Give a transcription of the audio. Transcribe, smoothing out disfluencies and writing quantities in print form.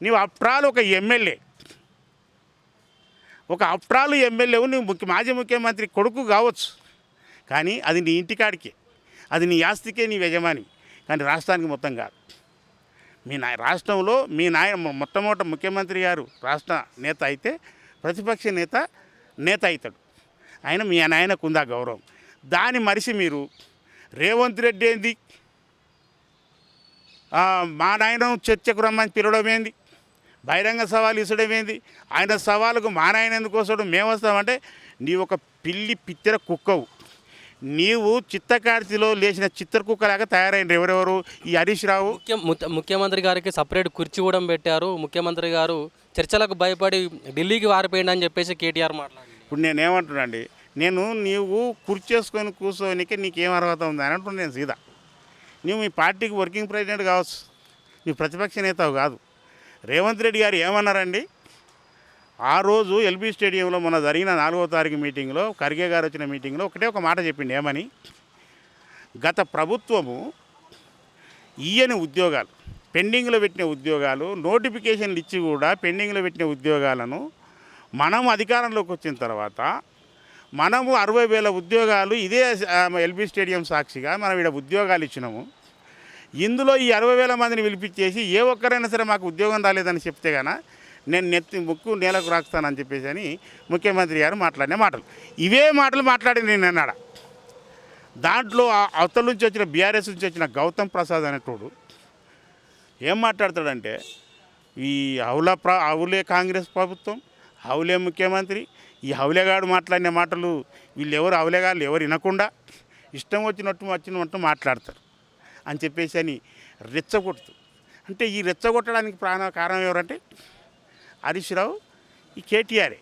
నీవు అప్రాలు ఒక ఎమ్మెల్యే, ఒక అప్రాలు ఎమ్మెల్యేవు, నువ్వు మాజీ ముఖ్యమంత్రి కొడుకు కావచ్చు, కానీ అది నీ ఇంటికాడికే, అది నీ ఆస్తికే నీ యజమాని, కానీ రాష్ట్రానికి మొత్తం కాదు. రాష్ట్రంలో మీ మొట్టమొదటి ముఖ్యమంత్రి గారు రాష్ట్ర నేత అయితే ప్రతిపక్ష నేత అవుతాడు. ఆయన మీ నాయనకు ఉందా గౌరవం? దాన్ని మరిచి మీరు రేవంత్ రెడ్డి ఏంది, మా నాయన చర్చకు రమ్మని పిలవడం ఏంది, బహిరంగ సవాలు ఇసడం ఏంది, ఆయన సవాలుకు మా నాయన ఎందుకు వస్తాడు, మేము వస్తామంటే నీవు ఒక పిల్లి పిత్తెర కుక్కవు. నీవు చిత్తకార్తిలో లేచిన చిత్తర కుక్కలాగా తయారైన ఎవరెవరు? ఈ హరీష్ రావు ముఖ్యమంత్రి గారికి సపరేట్ కుర్చీ కూడా పెట్టారు. ముఖ్యమంత్రి గారు చర్చలకు భయపడి ఢిల్లీకి వారిపోయింది అని చెప్పేసి కేటీఆర్ మాట్లాడారు. ఇప్పుడు నేనేమంటున్నాండి, నీవు కుర్చేసుకొని కూర్చోనికి నీకేం అర్హత ఉంది అని అంటున్నాను నేను సీదా. నువ్వు మీ పార్టీకి వర్కింగ్ ప్రెసిడెంట్ కావచ్చు, నీ ప్రతిపక్ష నేతవు కాదు. రేవంత్ రెడ్డి గారు ఏమన్నారండి, ఆ రోజు ఎల్బీ స్టేడియంలో మొన్న జరిగిన 4వ తారీఖు మీటింగ్లో, ఖర్గే గారు వచ్చిన మీటింగ్లో ఒక మాట చెప్పింది. ఏమని? గత ప్రభుత్వము ఇయ్యని ఉద్యోగాలు, పెండింగ్లో పెట్టిన ఉద్యోగాలు, నోటిఫికేషన్లు ఇచ్చి కూడా పెండింగ్లో పెట్టిన ఉద్యోగాలను మనం అధికారంలోకి వచ్చిన తర్వాత మనము 60,000 ఉద్యోగాలు ఇదే ఎల్బీ స్టేడియం సాక్షిగా మనం ఇక్కడ ఉద్యోగాలు ఇచ్చినాము. ఇందులో ఈ 60,000 మందిని పిలిపించేసి ఏ ఒక్కరైనా సరే మాకు ఉద్యోగం రాలేదని చెప్తే గాన నేను నెత్తి ముక్కు నేలకు రాస్తానని చెప్పేసి అని ముఖ్యమంత్రి గారు మాట్లాడిన మాటలు, ఇవే మాటలు మాట్లాడి నేను అన్నాడు. దాంట్లో అవతల నుంచి వచ్చిన బీఆర్ఎస్ నుంచి వచ్చిన గౌతమ్ ప్రసాద్ అనేటోడు ఏం మాట్లాడతాడంటే, ఈ హౌలే కాంగ్రెస్ ప్రభుత్వం, హౌలే ముఖ్యమంత్రి, ఈ హౌలేగాడు మాట్లాడిన మాటలు వీళ్ళెవరు హౌలేగాళ్ళు ఎవరు వినకుండా ఇష్టం వచ్చినట్టు మాట్లాడతారు అని చెప్పేసి అని రెచ్చగొడుతూ. అంటే ఈ రెచ్చగొట్టడానికి కారణం ఎవరంటే హరీష్ రావు, ఈ కేటీఆరే.